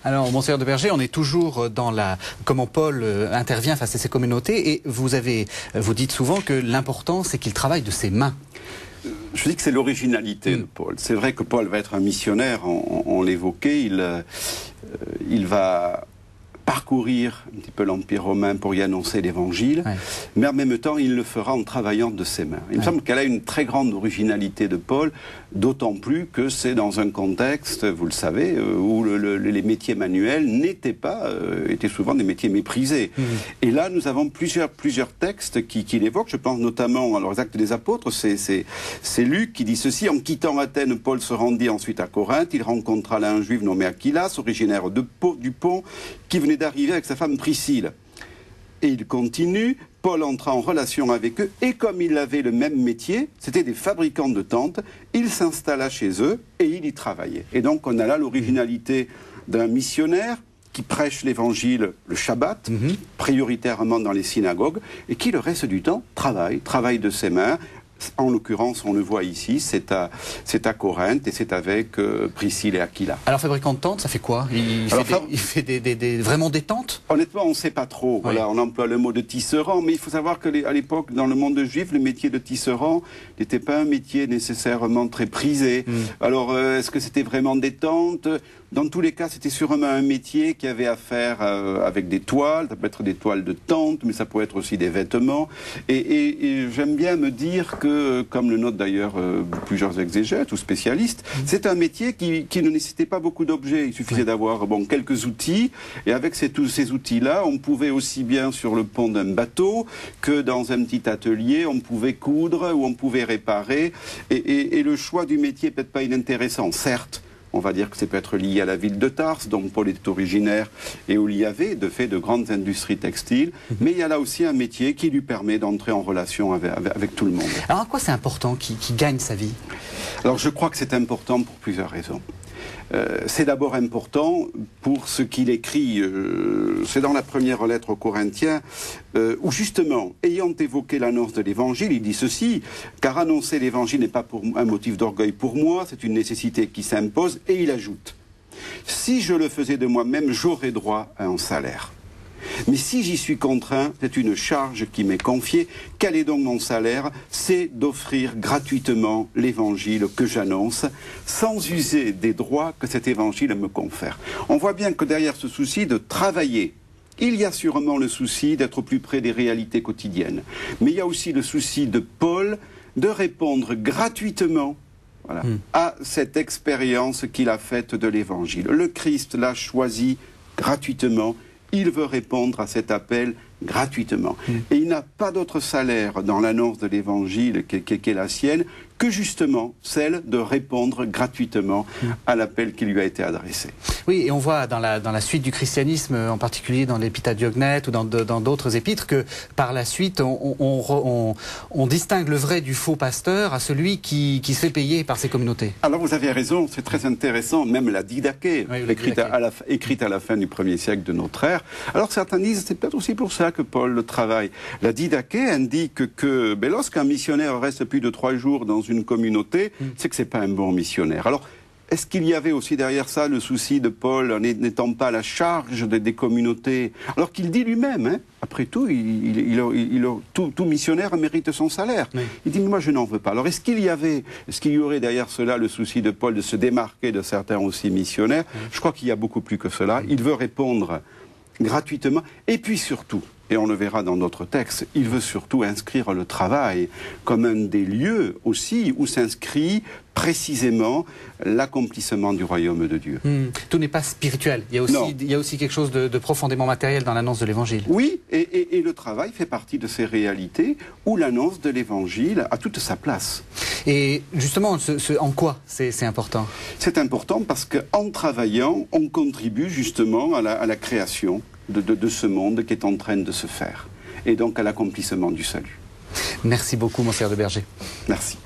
Alors, Monseigneur de Berger, on est toujours dans comment Paul intervient face à ces communautés, et vous dites souvent que l'important, c'est qu'il travaille de ses mains. Je dis que c'est l'originalité de Paul. C'est vrai que Paul va être un missionnaire, on l'évoquait, il va parcourir un petit peu l'Empire romain pour y annoncer l'Évangile, mais en même temps, il le fera en travaillant de ses mains. Il me semble qu'elle a une très grande originalité de Paul, d'autant plus que c'est dans un contexte, vous le savez, où les métiers manuels étaient souvent des métiers méprisés. Et là, nous avons plusieurs textes qui l'évoquent. Je pense notamment aux Actes des Apôtres. C'est Luc qui dit ceci: en quittant Athènes, Paul se rendit ensuite à Corinthe. Il rencontra là un juif nommé Aquilas, originaire du Pont, qui venait d'arriver avec sa femme Priscille. Et il continue: Paul entra en relation avec eux, et comme il avait le même métier, c'était des fabricants de tentes, il s'installa chez eux et il y travaillait. Et donc on a là l'originalité d'un missionnaire qui prêche l'évangile le Shabbat, prioritairement dans les synagogues, et qui le reste du temps travaille de ses mains. En l'occurrence, on le voit ici, c'est à Corinthe, et c'est avec Priscille et Aquila. Alors, fabricant de tentes, ça fait quoi? Il fait vraiment des tentes? Honnêtement, on ne sait pas trop. Oui. Voilà, on emploie le mot de tisserand, mais il faut savoir qu'à l'époque, dans le monde juif, le métier de tisserand n'était pas un métier nécessairement très prisé. Alors, est-ce que c'était vraiment des tentes? Dans tous les cas, c'était sûrement un métier qui avait à faire avec des toiles. Ça peut être des toiles de tente, mais ça peut être aussi des vêtements. Et j'aime bien me dire que, comme le notent d'ailleurs plusieurs exégètes ou spécialistes, c'est un métier qui ne nécessitait pas beaucoup d'objets. Il suffisait d'avoir quelques outils. Et avec tous ces outils-là, on pouvait aussi bien sur le pont d'un bateau que dans un petit atelier, on pouvait coudre ou on pouvait réparer. Et le choix du métier peut-être pas inintéressant, certes. On va dire que ça peut être lié à la ville de Tarse, dont Paul est originaire, et où il y avait, de fait, de grandes industries textiles. Mais il y a là aussi un métier qui lui permet d'entrer en relation avec tout le monde. Alors, à quoi c'est important qu'il gagne sa vie? Alors, je crois que c'est important pour plusieurs raisons. C'est d'abord important pour ce qu'il écrit, c'est dans la première lettre aux Corinthiens, où justement, ayant évoqué l'annonce de l'Évangile, il dit ceci: car annoncer l'Évangile n'est pas un motif d'orgueil pour moi, c'est une nécessité qui s'impose, et il ajoute: si je le faisais de moi-même, j'aurais droit à un salaire. Mais si j'y suis contraint, c'est une charge qui m'est confiée. Quel est donc mon salaire? C'est d'offrir gratuitement l'évangile que j'annonce, sans user des droits que cet évangile me confère. On voit bien que derrière ce souci de travailler, il y a sûrement le souci d'être plus près des réalités quotidiennes. Mais il y a aussi le souci de Paul de répondre gratuitement à cette expérience qu'il a faite de l'évangile. Le Christ l'a choisi gratuitement. Il veut répondre à cet appel gratuitement. Et il n'a pas d'autre salaire dans l'annonce de l'Évangile qui est la sienne que justement celle de répondre gratuitement à l'appel qui lui a été adressé. Oui, et on voit dans la suite du christianisme, en particulier dans l'épître à Diognet ou dans d'autres épîtres, que par la suite, on distingue le vrai du faux pasteur à celui qui se fait payer par ses communautés. Alors vous avez raison, c'est très intéressant, même la Didaché, écrite à la fin du 1er siècle de notre ère. Alors certains disent, c'est peut-être aussi pour ça que Paul le travaille. La Didaché indique que lorsqu'un missionnaire reste plus de 3 jours dans une communauté, c'est que c'est pas un bon missionnaire. Alors, est-ce qu'il y avait aussi derrière ça le souci de Paul n'étant pas à la charge des communautés, alors qu'il dit lui-même, après tout, tout missionnaire mérite son salaire. Il dit, mais moi je n'en veux pas. Alors est-ce qu'il y aurait derrière cela le souci de Paul de se démarquer de certains aussi missionnaires? Je crois qu'il y a beaucoup plus que cela. Il veut répondre gratuitement, et puis surtout, et on le verra dans notre texte, il veut surtout inscrire le travail comme un des lieux aussi où s'inscrit précisément l'accomplissement du royaume de Dieu. Tout n'est pas spirituel, il y a aussi quelque chose de profondément matériel dans l'annonce de l'Évangile. Oui, et le travail fait partie de ces réalités où l'annonce de l'Évangile a toute sa place. Et justement, en quoi c'est important? C'est important parce qu'en travaillant, on contribue justement à la création de ce monde qui est en train de se faire, et donc à l'accomplissement du salut. Merci beaucoup, Monseigneur de Berger. Merci.